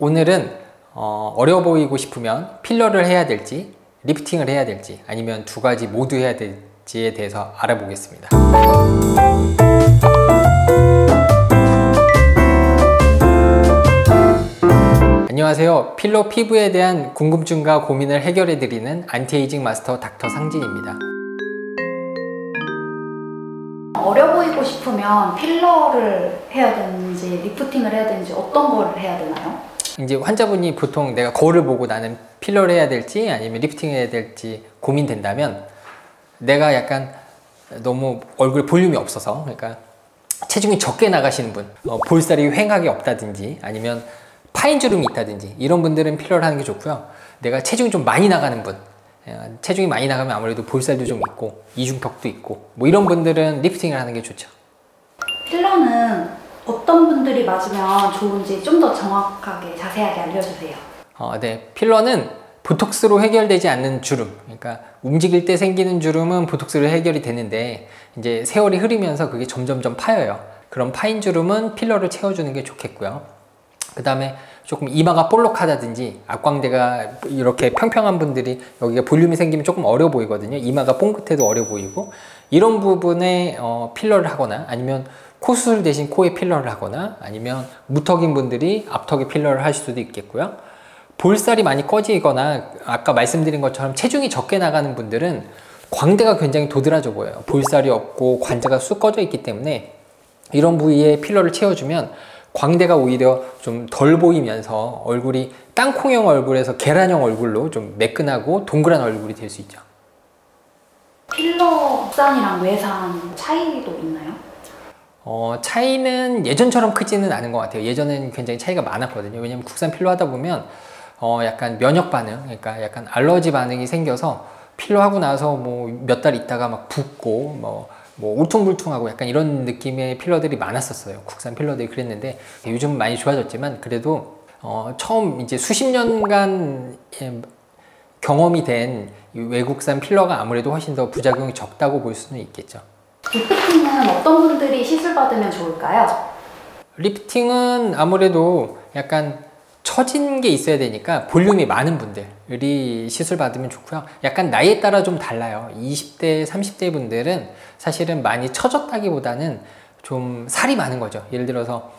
오늘은 어려 보이고 싶으면 필러를 해야 될지 리프팅을 해야 될지 아니면 두 가지 모두 해야 될지에 대해서 알아보겠습니다. 안녕하세요. 필러 피부에 대한 궁금증과 고민을 해결해드리는 안티에이징 마스터 닥터 상진입니다. 어려 보이고 싶으면 필러를 해야 되는지 리프팅을 해야 되는지 어떤 걸 해야 되나요? 이제 환자분이 보통 내가 거울을 보고 나는 필러를 해야 될지 아니면 리프팅을 해야 될지 고민된다면, 내가 약간 너무 얼굴 볼륨이 없어서, 그러니까 체중이 적게 나가시는 분, 볼살이 휑하게 없다든지 아니면 파인주름이 있다든지 이런 분들은 필러를 하는 게 좋고요. 내가 체중이 좀 많이 나가는 분, 체중이 많이 나가면 아무래도 볼살도 좀 있고 이중턱도 있고 뭐 이런 분들은 리프팅을 하는 게 좋죠. 필러는 어떤 분들이 맞으면 좋은지 좀 더 정확하게 자세하게 알려주세요. 네, 필러는 보톡스로 해결되지 않는 주름, 그러니까 움직일 때 생기는 주름은 보톡스로 해결이 되는데 이제 세월이 흐르면서 그게 점점점 파여요. 그럼 파인 주름은 필러를 채워주는 게 좋겠고요. 그 다음에 조금 이마가 볼록하다든지 앞광대가 이렇게 평평한 분들이 여기가 볼륨이 생기면 조금 어려 보이거든요. 이마가 뽕긋해도 어려 보이고, 이런 부분에 필러를 하거나 아니면 코 수술 대신 코에 필러를 하거나 아니면 무턱인 분들이 앞턱에 필러를 하실 수도 있겠고요. 볼살이 많이 꺼지거나 아까 말씀드린 것처럼 체중이 적게 나가는 분들은 광대가 굉장히 도드라져 보여요. 볼살이 없고 관자가 쑥 꺼져 있기 때문에 이런 부위에 필러를 채워주면 광대가 오히려 좀 덜 보이면서 얼굴이 땅콩형 얼굴에서 계란형 얼굴로 좀 매끈하고 동그란 얼굴이 될 수 있죠. 필러 국산이랑 외산 차이도 있나요? 차이는 예전처럼 크지는 않은 것 같아요. 예전에는 굉장히 차이가 많았거든요. 왜냐면 국산 필러 하다 보면 약간 면역 반응, 그러니까 약간 알러지 반응이 생겨서 필러 하고 나서 뭐 몇 달 있다가 막 붓고 뭐 울퉁불퉁하고 약간 이런 느낌의 필러들이 많았었어요. 국산 필러들이 그랬는데 요즘 많이 좋아졌지만 그래도 처음 이제 수십 년간 경험이 된 외국산 필러가 아무래도 훨씬 더 부작용이 적다고 볼 수는 있겠죠. 리프팅은 어떤 분들이 시술 받으면 좋을까요? 리프팅은 아무래도 약간 처진 게 있어야 되니까 볼륨이 많은 분들이 시술 받으면 좋고요. 약간 나이에 따라 좀 달라요. 20대, 30대 분들은 사실은 많이 처졌다기보다는 좀 살이 많은 거죠. 예를 들어서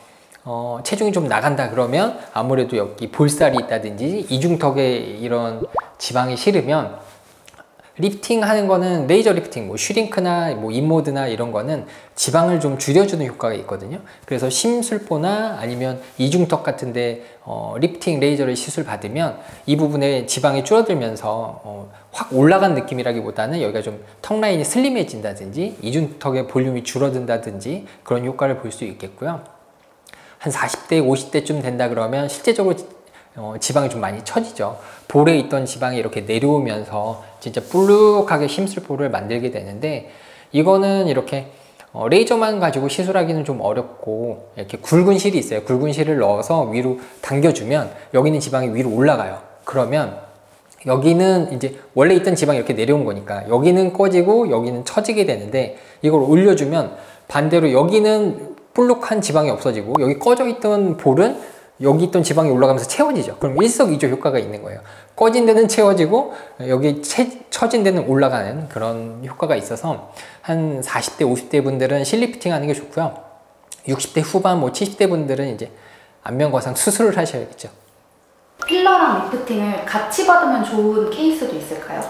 체중이 좀 나간다 그러면 아무래도 여기 볼살이 있다든지 이중턱에 이런 지방이 실으면 리프팅 하는 거는 레이저 리프팅, 뭐 슈링크나 뭐 인모드나 이런 거는 지방을 좀 줄여주는 효과가 있거든요. 그래서 심술보나 아니면 이중턱 같은데 리프팅 레이저를 시술 받으면 이 부분에 지방이 줄어들면서 확 올라간 느낌이라기보다는 여기가 좀 턱 라인이 슬림해진다든지 이중턱의 볼륨이 줄어든다든지 그런 효과를 볼 수 있겠고요. 한 40대, 50대쯤 된다 그러면 실제적으로 지방이 좀 많이 처지죠. 볼에 있던 지방이 이렇게 내려오면서 진짜 볼록하게 심술볼을 만들게 되는데, 이거는 이렇게 레이저만 가지고 시술하기는 좀 어렵고, 이렇게 굵은 실이 있어요. 굵은 실을 넣어서 위로 당겨주면 여기 있는 지방이 위로 올라가요. 그러면 여기는 이제 원래 있던 지방이 이렇게 내려온 거니까 여기는 꺼지고 여기는 처지게 되는데, 이걸 올려주면 반대로 여기는 볼록한 지방이 없어지고 여기 꺼져 있던 볼은 여기 있던 지방이 올라가면서 채워지죠. 그럼 일석이조 효과가 있는 거예요. 꺼진 데는 채워지고 여기 처진 데는 올라가는 그런 효과가 있어서 한 40대, 50대 분들은 실리프팅 하는 게 좋고요. 60대 후반, 뭐 70대 분들은 이제 안면거상 수술을 하셔야겠죠. 필러랑 리프팅을 같이 받으면 좋은 케이스도 있을까요?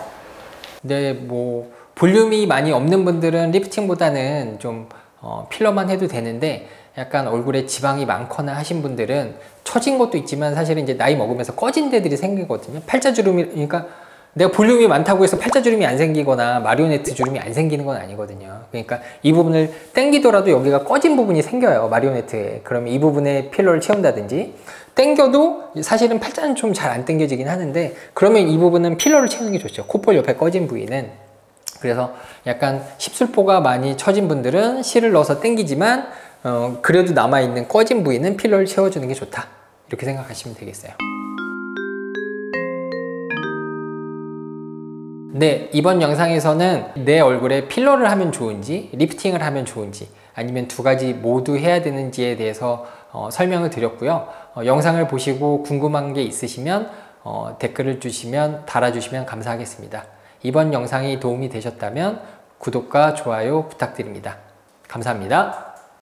근데 뭐 볼륨이 많이 없는 분들은 리프팅보다는 좀 필러만 해도 되는데, 약간 얼굴에 지방이 많거나 하신 분들은 처진 것도 있지만 사실은 이제 나이 먹으면서 꺼진 데들이 생기거든요. 팔자주름이, 그러니까 내가 볼륨이 많다고 해서 팔자주름이 안 생기거나 마리오네트 주름이 안 생기는 건 아니거든요. 그러니까 이 부분을 당기더라도 여기가 꺼진 부분이 생겨요, 마리오네트에. 그러면 이 부분에 필러를 채운다든지, 당겨도 사실은 팔자는 좀 잘 안 당겨지긴 하는데 그러면 이 부분은 필러를 채우는 게 좋죠. 콧볼 옆에 꺼진 부위는. 그래서 약간 심술포가 많이 처진 분들은 실을 넣어서 당기지만 그래도 남아있는 꺼진 부위는 필러를 채워주는 게 좋다, 이렇게 생각하시면 되겠어요. 네, 이번 영상에서는 내 얼굴에 필러를 하면 좋은지 리프팅을 하면 좋은지 아니면 두 가지 모두 해야 되는지에 대해서 설명을 드렸고요. 영상을 보시고 궁금한 게 있으시면 댓글을 달아주시면 감사하겠습니다. 이번 영상이 도움이 되셨다면 구독과 좋아요 부탁드립니다. 감사합니다.